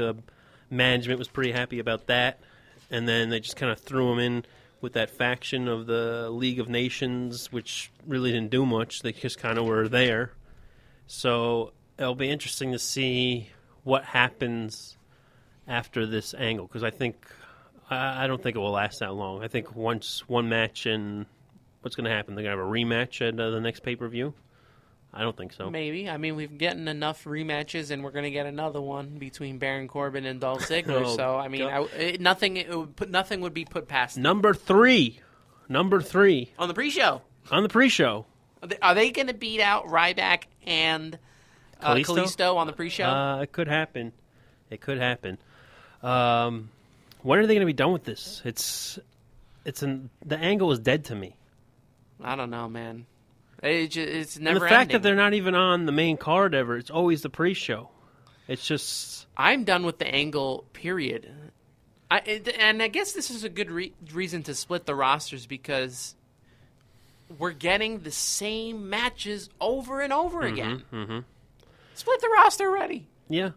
the management was pretty happy about that. And then they just kind of threw him in with that faction of the League of Nations, which really didn't do much. They just kind of were there. So it'll be interesting to see what happens after this angle, because I don't think it will last that long. I think once one match, and what's going to happen? They're going to have a rematch at the next pay-per-view? I don't think so. Maybe. I mean, we've gotten enough rematches, and we're going to get another one between Baron Corbin and Dolph Ziggler. So, I mean, nothing would be put past them. Number three. On the pre-show. Are they going to beat out Ryback and Kalisto on the pre-show? It could happen. When are they going to be done with this? The angle is dead to me. I don't know, man. It's never and the fact that they're not even on the main card ever, it's always the pre-show. It's just... I'm done with the angle, period. And I guess this is a good reason to split the rosters, because we're getting the same matches over and over again. Mm-hmm. Split the roster already. Yeah.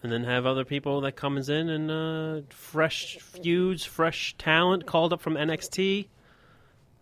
And then have other people that comes in and fresh feuds, fresh talent called up from NXT.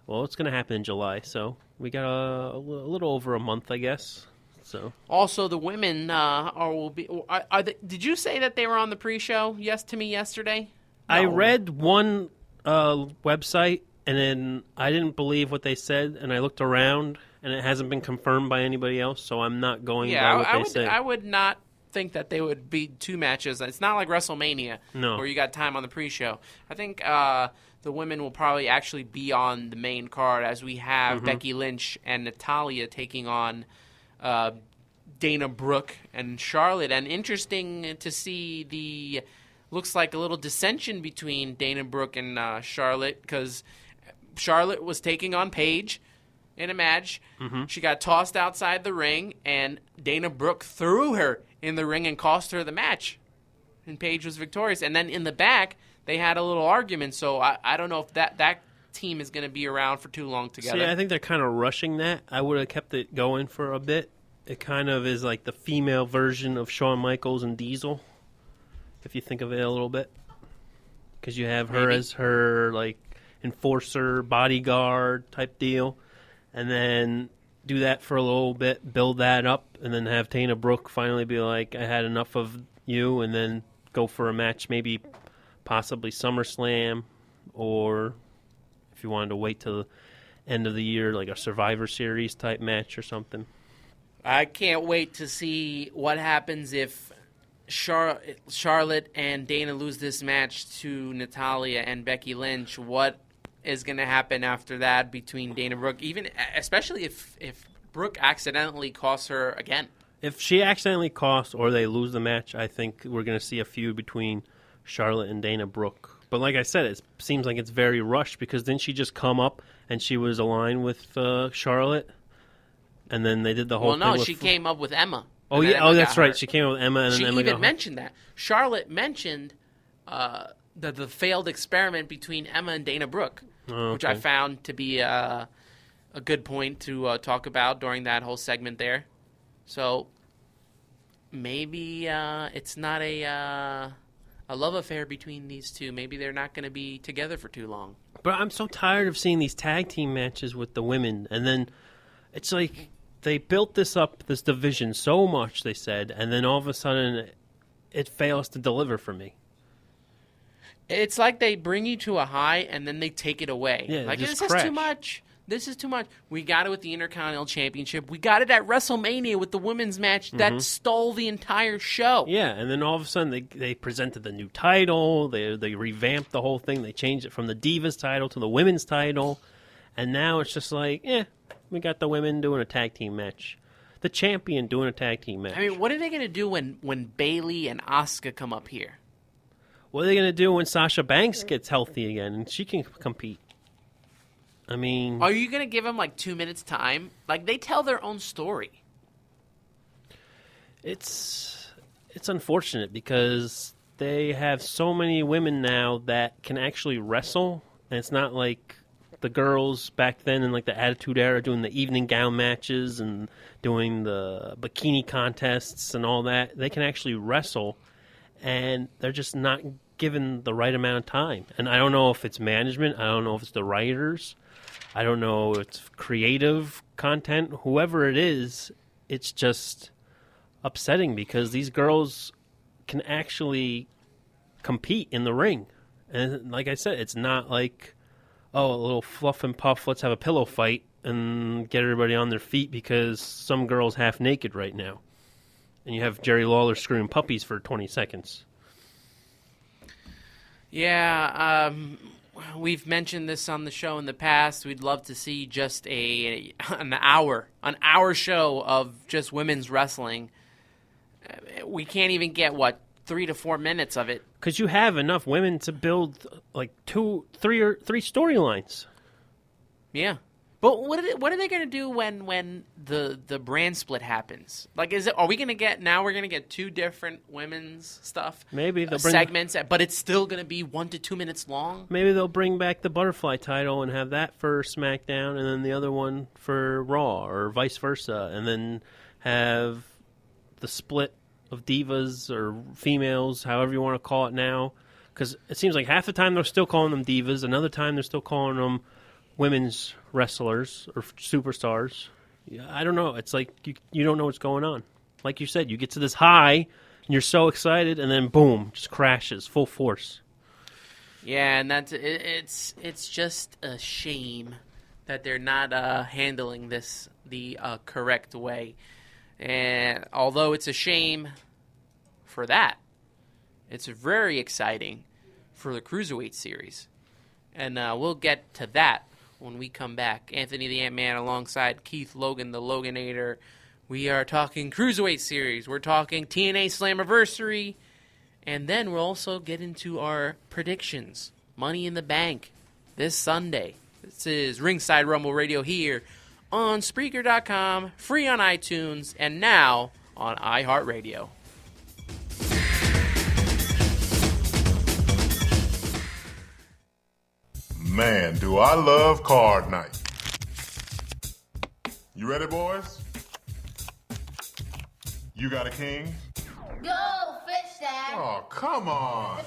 Well, it's going to happen in July, so we got a little over a month, I guess. So also, the women did you say that they were on the pre-show? Yes, to me yesterday. No. I read one website, and then I didn't believe what they said, and I looked around, and it hasn't been confirmed by anybody else. So I'm not going by what they say. I would not think that they would be two matches. It's not like WrestleMania, where you got time on the pre-show. I think the women will probably actually be on the main card, as we have Becky Lynch and Natalya taking on Dana Brooke and Charlotte. And interesting to see looks like a little dissension between Dana Brooke and Charlotte, because Charlotte was taking on Paige in a match. She got tossed outside the ring, and Dana Brooke threw her in the ring and cost her the match. And Paige was victorious. And then in the back, they had a little argument, so I don't know if that team is going to be around for too long together. See, I think they're kind of rushing that. I would have kept it going for a bit. It kind of is like the female version of Shawn Michaels and Diesel, if you think of it a little bit. Because you have her as her like enforcer, bodyguard type deal, and then do that for a little bit, build that up, and then have Dana Brooke finally be like, I had enough of you, and then go for a match, maybe possibly SummerSlam, or if you wanted to wait till the end of the year, like a Survivor Series type match or something. I can't wait to see what happens if Charlotte and Dana lose this match to Natalya and Becky Lynch. What is going to happen after that between Dana Brooke, especially if Brooke accidentally costs her again? If she accidentally costs or they lose the match, I think we're going to see a feud between Charlotte and Dana Brooke. But like I said, it seems like it's very rushed, because didn't she just come up and she was aligned with Charlotte? And then they did the whole thing. Well, no, she came up with Emma. Oh, yeah. Oh, that's right. She came up with Emma, and then Emma got hurt. She even mentioned that. Charlotte mentioned the failed experiment between Emma and Dana Brooke, which I found to be a good point to talk about during that whole segment there. So maybe it's not a love affair between these two. Maybe they're not going to be together for too long. But I'm so tired of seeing these tag team matches with the women, and then it's like they built this division so much, they said, and then all of a sudden it fails to deliver for me. It's like they bring you to a high and then they take it away. Yeah, like, this is too much. This is too much. We got it with the Intercontinental Championship. We got it at WrestleMania with the women's match that stole the entire show. Yeah, and then all of a sudden they presented the new title. They revamped the whole thing. They changed it from the Divas title to the women's title. And now it's just like, we got the women doing a tag team match. The champion doing a tag team match. I mean, what are they going to do when Bayley and Asuka come up here? What are they going to do when Sasha Banks gets healthy again and she can compete? I mean... Are you going to give them, 2 minutes time? They tell their own story. It's unfortunate because they have so many women now that can actually wrestle. And it's not like the girls back then in, the Attitude Era doing the evening gown matches and doing the bikini contests and all that. They can actually wrestle. and they're just not given the right amount of time. And I don't know if it's management. I don't know if it's the writers. I don't know if it's creative content. Whoever it is, it's just upsetting because these girls can actually compete in the ring. And like I said, it's not like, oh, a little fluff and puff, let's have a pillow fight and get everybody on their feet because some girl's half naked right now. And you have Jerry Lawler screaming puppies for 20 seconds. Yeah, we've mentioned this on the show in the past. We'd love to see just an hour show of just women's wrestling. We can't even get, 3 to 4 minutes of it. Because you have enough women to build like three storylines. Yeah. But what are they going to do when the brand split happens? Like, are we going to get, now we're going to get 2 different women's stuff? Maybe they'll bring segments, but it's still going to be 1 to 2 minutes long? Maybe they'll bring back the butterfly title and have that for SmackDown and then the other one for Raw or vice versa. And then have the split of divas or females, however you want to call it now. Because it seems like half the time they're still calling them divas. Another time they're still calling them women's wrestlers or superstars. Yeah, I don't know. It's like you don't know what's going on. Like you said, you get to this high and you're so excited, and then boom, just crashes full force. Yeah, and it's just a shame that they're not handling this the correct way. And although it's a shame for that, it's very exciting for the Cruiserweight series, and we'll get to that when we come back. Anthony the Ant-Man alongside Keith Logan the Loganator. We are talking Cruiserweight Series. We're talking TNA Slammiversary. And then we'll also get into our predictions. Money in the Bank this Sunday. This is Ringside Rumble Radio here on Spreaker.com, free on iTunes, and now on iHeartRadio. Man, do I love card night. You ready, boys? You got a king? Go, fish dad. Oh, come on.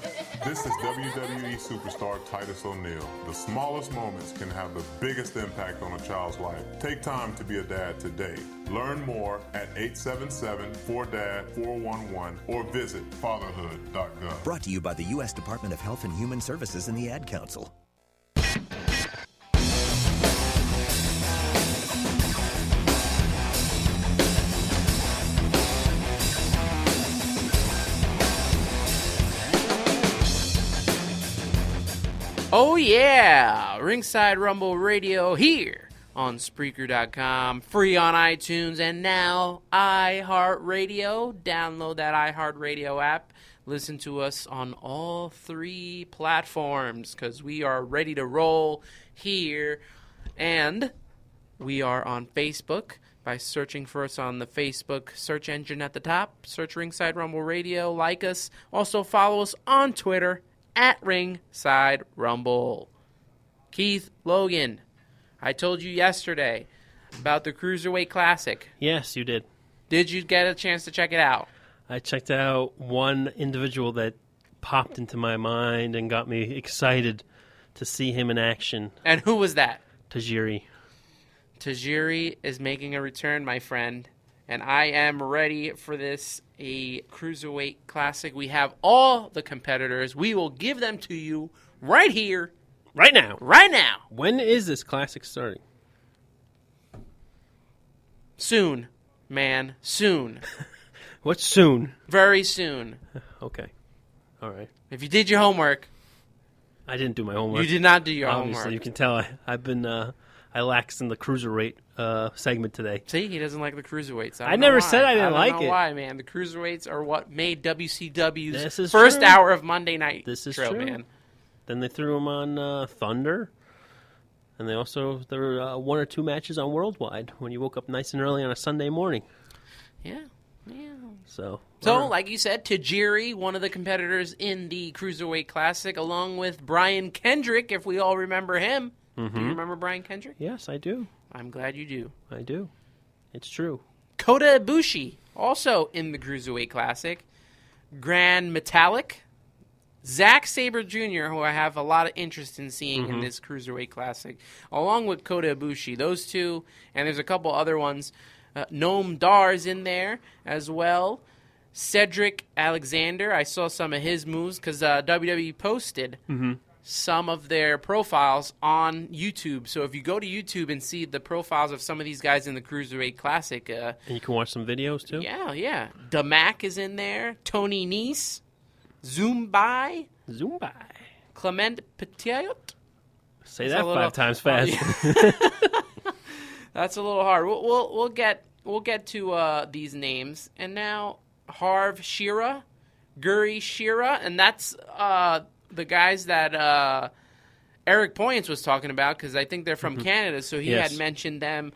This is WWE superstar Titus O'Neil. The smallest moments can have the biggest impact on a child's life. Take time to be a dad today. Learn more at 877-4DAD-411 or visit fatherhood.gov. Brought to you by the U.S. Department of Health and Human Services and the Ad Council. Oh yeah, Ringside Rumble Radio here on Spreaker.com, free on iTunes, and now iHeartRadio. Download that iHeartRadio app. Listen to us on all 3 platforms because we are ready to roll here. And we are on Facebook by searching for us on the Facebook search engine at the top. Search Ringside Rumble Radio. Like us. Also follow us on Twitter at Ringside Rumble. Keith Logan, I told you yesterday about the Cruiserweight Classic. Yes, you did. Did you get a chance to check it out? I checked out one individual that popped into my mind and got me excited to see him in action. And who was that? Tajiri. Tajiri is making a return, my friend. And I am ready for this, a Cruiserweight Classic. We have all the competitors. We will give them to you right here. Right now. Right now. When is this Classic starting? Soon, man. Soon. What's soon? Very soon. Okay. All right. If you did your homework. I didn't do my homework. You did not do your Obviously, homework. you can tell I've been I laxed in the Cruiserweight segment today. See, he doesn't like the Cruiserweights. I never said I didn't like it. I don't know why, man. The Cruiserweights are what made WCW's first true. Hour of Monday Night. This is true, true, man. Then they threw him on Thunder. And there were 1 or 2 matches on Worldwide when you woke up nice and early on a Sunday morning. Yeah. So, like you said, Tajiri, one of the competitors in the Cruiserweight Classic, along with Brian Kendrick, if we all remember him. Mm-hmm. Do you remember Brian Kendrick? Yes, I do. I'm glad you do. I do. It's true. Kota Ibushi, also in the Cruiserweight Classic. Grand Metallic, Zack Sabre Jr., who I have a lot of interest in seeing in this Cruiserweight Classic, along with Kota Ibushi. Those two, and there's a couple other ones. Noam Dar's in there as well. Cedric Alexander, I saw some of his moves because WWE posted some of their profiles on YouTube. So if you go to YouTube and see the profiles of some of these guys in the Cruiserweight Classic. And you can watch some videos too? Yeah. Damac is in there. Tony Nese. Zumbai. Clement Petiot. Say that 5 times fast. That's a little hard. We'll get to these names. And now Harv Shearer, Guri Shearer, and that's the guys that Eric Poyance was talking about because I think they're from Canada, so he had mentioned them,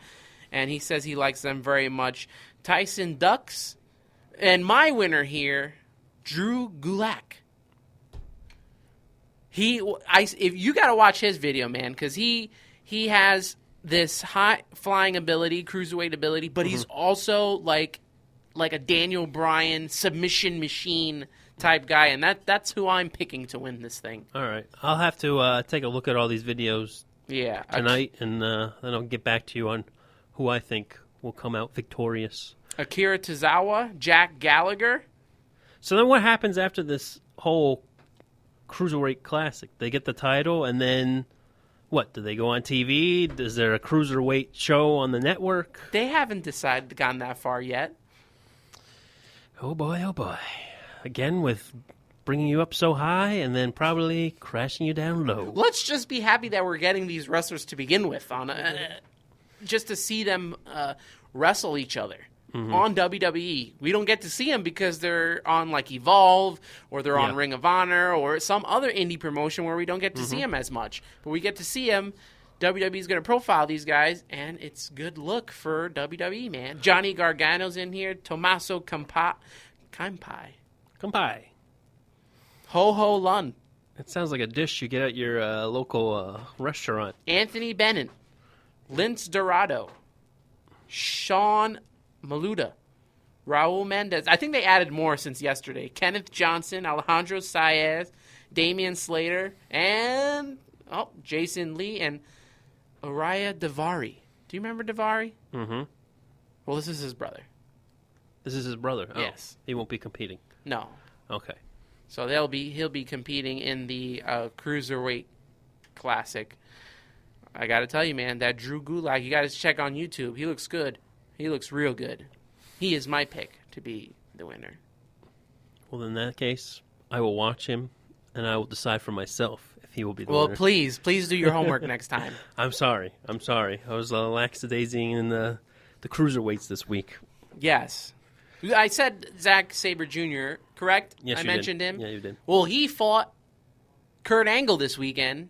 and he says he likes them very much. Tyson Dux, and my winner here, Drew Gulak. If you got to watch his video, man, because he has this high flying ability, cruiserweight ability, but he's also like a Daniel Bryan submission machine type guy, and that's who I'm picking to win this thing. All right. I'll have to take a look at all these videos tonight, and then I'll get back to you on who I think will come out victorious. Akira Tozawa, Jack Gallagher. So then what happens after this whole Cruiserweight Classic? They get the title, and then what? Do they go on TV? Is there a Cruiserweight show on the network? They haven't gone that far yet. Oh, boy. Again, with bringing you up so high and then probably crashing you down low. Let's just be happy that we're getting these wrestlers to begin with, just to see them wrestle each other on WWE. We don't get to see them because they're on like Evolve or they're on Ring of Honor or some other indie promotion where we don't get to see them as much. But we get to see them. WWE's going to profile these guys, and it's good look for WWE, man. Johnny Gargano's in here. Tommaso Ciampa. Ho Ho Lun. It sounds like a dish you get at your local restaurant. Anthony Bennett. Lince Dorado. Sean Maluda. Raul Mendez. I think they added more since yesterday. Kenneth Johnson. Alejandro Saez. Damian Slater. And Jason Lee and Araya Davari. Do you remember Davari? Mm-hmm. Well, this is his brother. This is his brother? Oh, yes. He won't be competing? No. Okay. So he'll be competing in the Cruiserweight Classic. I got to tell you, man, that Drew Gulak, you got to check on YouTube. He looks good. He looks real good. He is my pick to be the winner. Well, in that case, I will watch him, and I will decide for myself if he will be the winner. Well, please do your homework next time. I'm sorry. I was lackadaising in the Cruiserweights this week. Yes. I said Zack Sabre Jr., correct? Yes, I you mentioned did. him. Yeah, you did. Well, he fought Kurt Angle this weekend,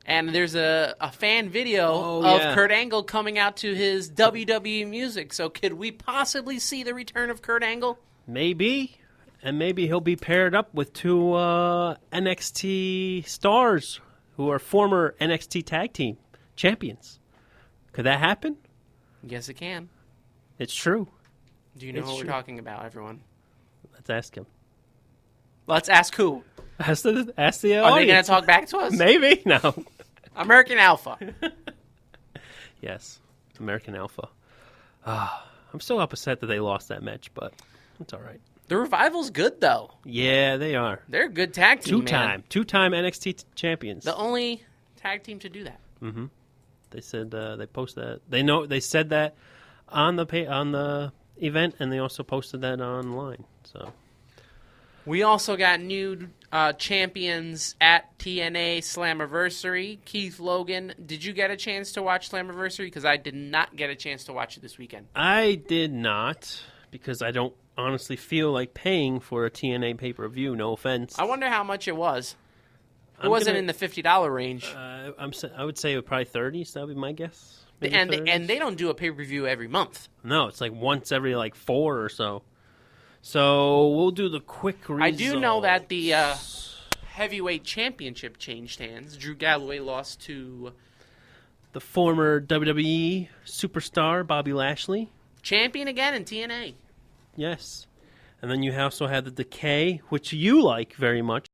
and there's a fan video of Kurt Angle coming out to his WWE music. So could we possibly see the return of Kurt Angle? Maybe. And maybe he'll be paired up with 2 NXT stars who are former NXT Tag Team champions. Could that happen? Yes, it can. It's true. Do you know what we're talking about, everyone? Let's ask him. Let's ask who? Ask the audience. Are they going to talk back to us? Maybe. No. American Alpha. Yes. American Alpha. I'm still upset that they lost that match, but it's all right. The Revival's good, though. Yeah, they are. They're a good tag team, Two-time NXT champions. The only tag team to do that. Mm-hmm. They said they posted that. They said that on the event, and they also posted that online. So we also got new champions at TNA Slammiversary. Keith Logan, did you get a chance to watch Slammiversary? Because I did not get a chance to watch it this weekend. I did not, because I don't honestly feel like paying for a TNA pay-per-view. No offense. I wonder how much it was. It wasn't in the $50 range. I would say probably 30s. That would be my guess. And they don't do a pay-per-view every month. No, it's like once every 4 or so. So we'll do the quick results. I do know that the heavyweight championship changed hands. Drew Galloway lost to the former WWE superstar Bobby Lashley. Champion again in TNA. Yes. And then you also had the Decay, which you like very much.